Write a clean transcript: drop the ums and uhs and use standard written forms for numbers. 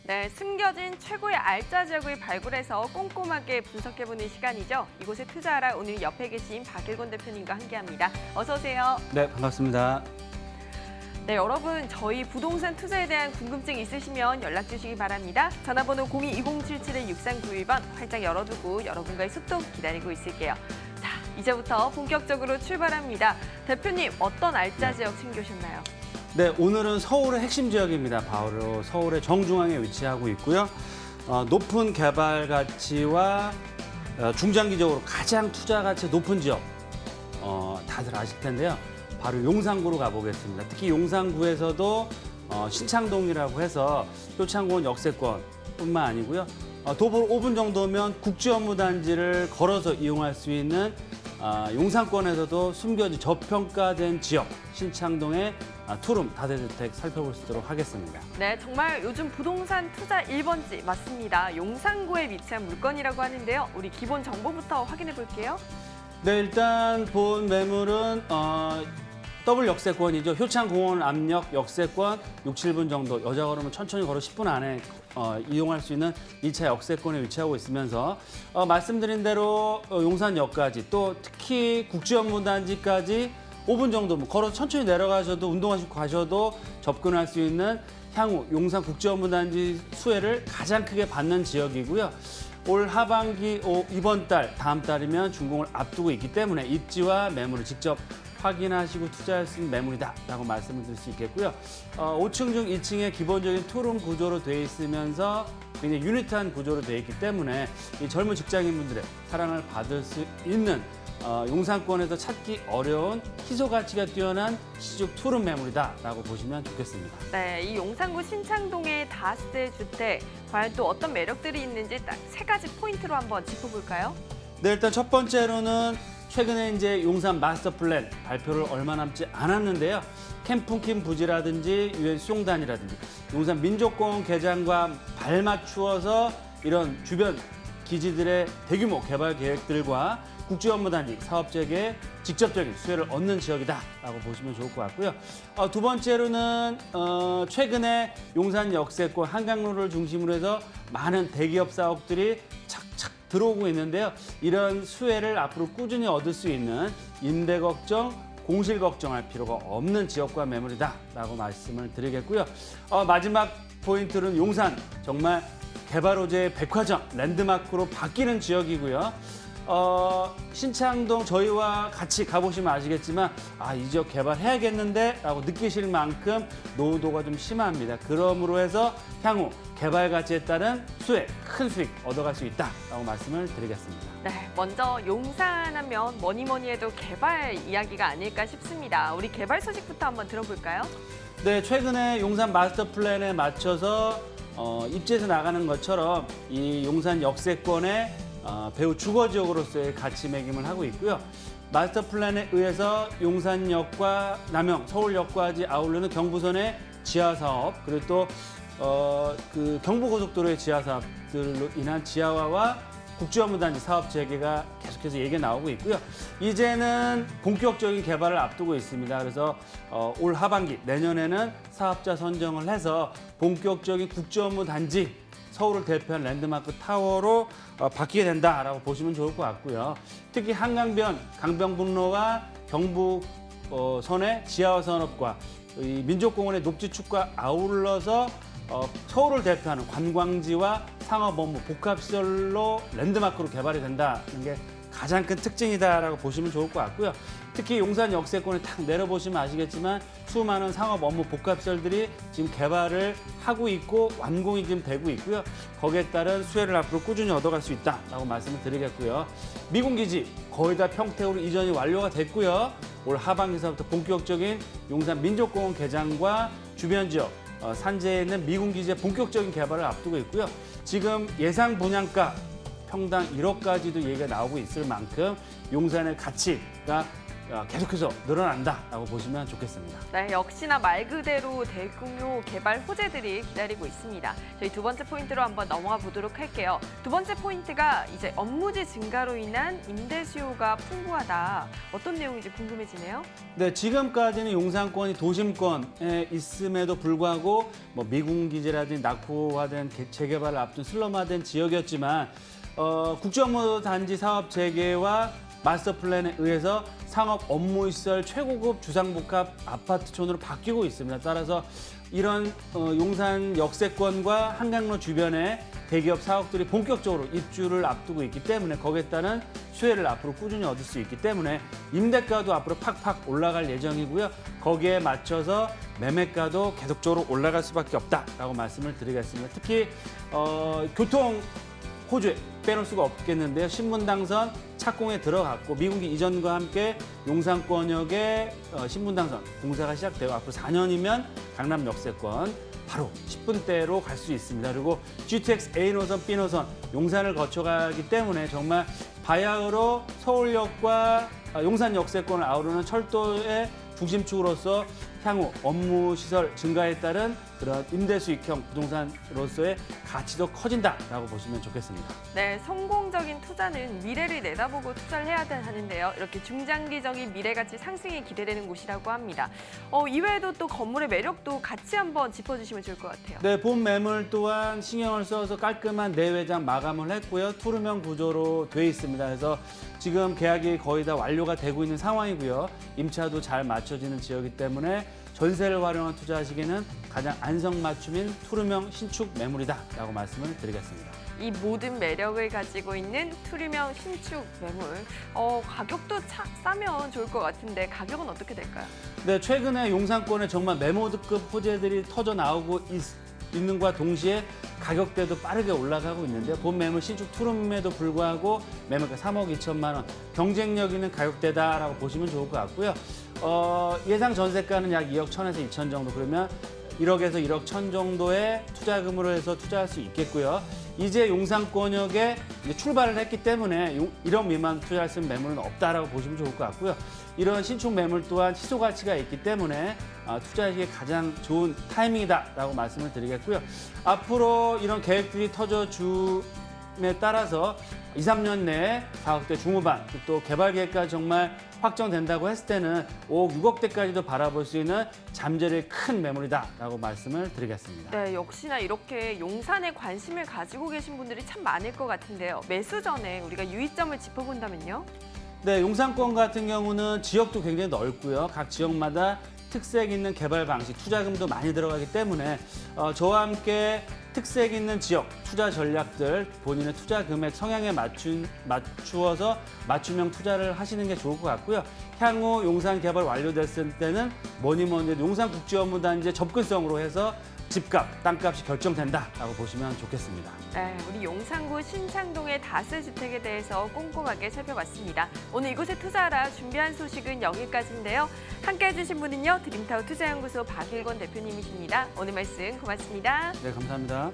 네, 숨겨진 최고의 알짜 지역을 발굴해서 꼼꼼하게 분석해보는 시간이죠. 이곳에 투자하라 오늘 옆에 계신 박일권 대표님과 함께합니다. 어서 오세요. 네, 반갑습니다. 네, 여러분 저희 부동산 투자에 대한 궁금증 있으시면 연락 주시기 바랍니다. 전화번호 02-2077-6391번 활짝 열어두고 여러분과의 소통 기다리고 있을게요. 자, 이제부터 본격적으로 출발합니다. 대표님, 어떤 알짜 지역 챙겨오셨나요? 네, 오늘은 서울의 핵심 지역입니다. 바로 서울의 정중앙에 위치하고 있고요. 높은 개발 가치와 중장기적으로 가장 투자 가치 높은 지역, 다들 아실 텐데요. 바로 용산구로 가보겠습니다. 특히 용산구에서도 신창동이라고 해서 효창공원 역세권뿐만 아니고요. 도보 5분 정도면 국제업무단지를 걸어서 이용할 수 있는 용산권에서도 숨겨진 저평가된 지역, 신창동의 투룸 다세대주택 살펴볼 수 있도록 하겠습니다. 네, 정말 요즘 부동산 투자 1번지 맞습니다. 용산구에 위치한 물건이라고 하는데요. 우리 기본 정보부터 확인해 볼게요. 네, 일단 본 매물은 더블 역세권이죠. 효창공원 압력 역세권 6, 7분 정도. 여자 걸으면 천천히 걸어 10분 안에 이용할 수 있는 2차 역세권에 위치하고 있으면서 말씀드린 대로 용산역까지 또 특히 국제업무단지까지 5분 정도 걸어서 천천히 내려가셔도 운동하시고 가셔도 접근할 수 있는 향후 용산 국제업무단지 수혜를 가장 크게 받는 지역이고요. 올 하반기 이번 달, 다음 달이면 준공을 앞두고 있기 때문에 입지와 매물을 직접 확인하시고 투자할 수 있는 매물이다라고 말씀을 드릴 수 있겠고요. 5층 중 2층에 기본적인 투룸 구조로 되어 있으면서 굉장히 유니트한 구조로 되어 있기 때문에 이 젊은 직장인분들의 사랑을 받을 수 있는 용산권에서 찾기 어려운 희소 가치가 뛰어난 시중 투룸 매물이다라고 보시면 좋겠습니다. 네, 이 용산구 신창동의 다세대 주택, 과연 또 어떤 매력들이 있는지 딱 3가지 포인트로 한번 짚어볼까요? 네, 일단 첫 번째로는 최근에 이제 용산 마스터 플랜 발표를 얼마 남지 않았는데요. 캠핑킴 부지라든지 유엔 수영단이라든지 용산 민족공원 개장과 발맞추어서 이런 주변 기지들의 대규모 개발 계획들과 국제업무단지 사업재개에 직접적인 수혜를 얻는 지역이다라고 보시면 좋을 것 같고요. 두 번째로는 최근에 용산 역세권 한강로를 중심으로 해서 많은 대기업 사업들이 착착 들어오고 있는데요. 이런 수혜를 앞으로 꾸준히 얻을 수 있는 임대 걱정, 공실 걱정할 필요가 없는 지역과 매물이다라고 말씀을 드리겠고요. 마지막 포인트는 용산 정말 개발 호재의 백화점, 랜드마크로 바뀌는 지역이고요. 신창동 저희와 같이 가보시면 아시겠지만 이 지역 개발해야겠는데 라고 느끼실 만큼 노후도가 좀 심합니다. 그러므로 해서 향후 개발 가치에 따른 수혜, 큰 수익 얻어갈 수 있다라고 말씀을 드리겠습니다. 네, 먼저 용산하면 뭐니 해도 개발 이야기가 아닐까 싶습니다. 우리 개발 소식부터 한번 들어볼까요? 네, 최근에 용산 마스터 플랜에 맞춰서 입지에서 나가는 것처럼 이 용산 역세권에 배후 주거지역으로서의 가치 매김을 하고 있고요. 마스터 플랜에 의해서 용산역과 남영, 서울역까지 아우르는 경부선의 지하사업, 그리고 또 그 경부고속도로의 지하사업들로 인한 지하화와 국제업무단지 사업 재개가 계속해서 얘기가 나오고 있고요. 이제는 본격적인 개발을 앞두고 있습니다. 그래서 올 하반기, 내년에는 사업자 선정을 해서 본격적인 국제업무단지 서울을 대표한 랜드마크 타워로 바뀌게 된다라고 보시면 좋을 것 같고요. 특히 한강변, 강변북로와 경부선의 지하화 산업과 이 민족공원의 녹지축과 아울러서 서울을 대표하는 관광지와 상업 업무 복합시설로 랜드마크로 개발이 된다는 게 가장 큰 특징이다라고 보시면 좋을 것 같고요. 특히 용산 역세권에 딱 내려보시면 아시겠지만 수많은 상업 업무 복합시설들이 지금 개발을 하고 있고 완공이 지금 되고 있고요. 거기에 따른 수혜를 앞으로 꾸준히 얻어갈 수 있다라고 말씀을 드리겠고요. 미군기지 거의 다 평택으로 이전이 완료가 됐고요. 올 하반기서부터 본격적인 용산 민족공원 개장과 주변 지역 산지에 있는 미군기지의 본격적인 개발을 앞두고 있고요. 지금 예상 분양가 평당 1억까지도 얘기가 나오고 있을 만큼 용산의 가치가 계속해서 늘어난다라고 보시면 좋겠습니다. 네, 역시나 말 그대로 대규모 개발 호재들이 기다리고 있습니다. 저희 두 번째 포인트로 한번 넘어가 보도록 할게요. 두 번째 포인트가 이제 업무지 증가로 인한 임대 수요가 풍부하다. 어떤 내용인지 궁금해지네요. 네, 지금까지는 용산권이 도심권에 있음에도 불구하고 뭐 미군기지라든지 낙후화된 재개발을 앞둔 슬럼화된 지역이었지만 국제업무단지 사업 재개와 마스터 플랜에 의해서 상업 업무시설 최고급 주상복합 아파트촌으로 바뀌고 있습니다. 따라서 이런 용산 역세권과 한강로 주변에 대기업 사옥들이 본격적으로 입주를 앞두고 있기 때문에 거기에 따른 수혜를 앞으로 꾸준히 얻을 수 있기 때문에 임대가도 앞으로 팍팍 올라갈 예정이고요. 거기에 맞춰서 매매가도 계속적으로 올라갈 수밖에 없다라고 말씀을 드리겠습니다. 특히 교통 호주에 빼놓을 수가 없겠는데요. 신분당선 착공에 들어갔고 미군기 이전과 함께 용산권역의 신분당선 공사가 시작되고 앞으로 4년이면 강남 역세권 바로 10분대로 갈 수 있습니다. 그리고 GTX A 노선, B 노선 용산을 거쳐가기 때문에 정말 바야흐로 서울역과 용산 역세권을 아우르는 철도의 중심축으로서 향후 업무 시설 증가에 따른 그런 임대 수익형 부동산으로서의 가치도 커진다라고 보시면 좋겠습니다. 네, 성공적인 투자는 미래를 내다보고 투자를 해야 하는데요. 이렇게 중장기적인 미래 가치 상승이 기대되는 곳이라고 합니다. 이외에도 또 건물의 매력도 같이 한번 짚어주시면 좋을 것 같아요. 네, 본 매물 또한 신경을 써서 깔끔한 내외장 마감을 했고요. 투룸형 구조로 돼 있습니다. 그래서 지금 계약이 거의 다 완료가 되고 있는 상황이고요. 임차도 잘 맞춰지는 지역이기 때문에 전세를 활용한 투자하시기에는 가장 안성맞춤인 투룸형 신축 매물이다라고 말씀을 드리겠습니다. 이 모든 매력을 가지고 있는 투룸형 신축 매물, 가격도 싸면 좋을 것 같은데 가격은 어떻게 될까요? 네, 최근에 용산권에 정말 메모드급 호재들이 터져 나오고 있는과 동시에 가격대도 빠르게 올라가고 있는데요. 본 매물 신축 투룸에도 불구하고 매물가 3억 2천만 원, 경쟁력 있는 가격대다라고 보시면 좋을 것 같고요. 예상 전세가는 약 2억 1천에서 2천 정도, 그러면 1억에서 1억 1천 정도의 투자금으로 해서 투자할 수 있겠고요. 이제 용산권역에 이제 출발을 했기 때문에 1억 미만 투자할 수 있는 매물은 없다라고 보시면 좋을 것 같고요. 이런 신축 매물 또한 희소 가치가 있기 때문에 투자하기에 가장 좋은 타이밍이다라고 말씀을 드리겠고요. 앞으로 이런 계획들이 터져줌에 따라서 2, 3년 내에 4억대 중후반, 또 개발 계획까지 정말 확정된다고 했을 때는 5억, 6억대까지도 바라볼 수 있는 잠재력이 큰 매물이다라고 말씀을 드리겠습니다. 네, 역시나 이렇게 용산에 관심을 가지고 계신 분들이 참 많을 것 같은데요. 매수 전에 우리가 유의점을 짚어본다면요? 네, 용산권 같은 경우는 지역도 굉장히 넓고요. 각 지역마다 특색 있는 개발 방식, 투자금도 많이 들어가기 때문에 저와 함께 특색 있는 지역, 투자 전략들, 본인의 투자 금액 성향에 맞추어서 맞춤형 투자를 하시는 게 좋을 것 같고요. 향후 용산 개발 완료됐을 때는 뭐니 해도 용산국제업무단지의 접근성으로 해서 집값, 땅값이 결정된다라고 보시면 좋겠습니다. 네, 우리 용산구 신창동의 다세주택에 대해서 꼼꼼하게 살펴봤습니다. 오늘 이곳에 투자하라 준비한 소식은 여기까지인데요. 함께해 주신 분은요, 드림타워 투자연구소 박일권 대표님이십니다. 오늘 말씀 고맙습니다. 네, 감사합니다.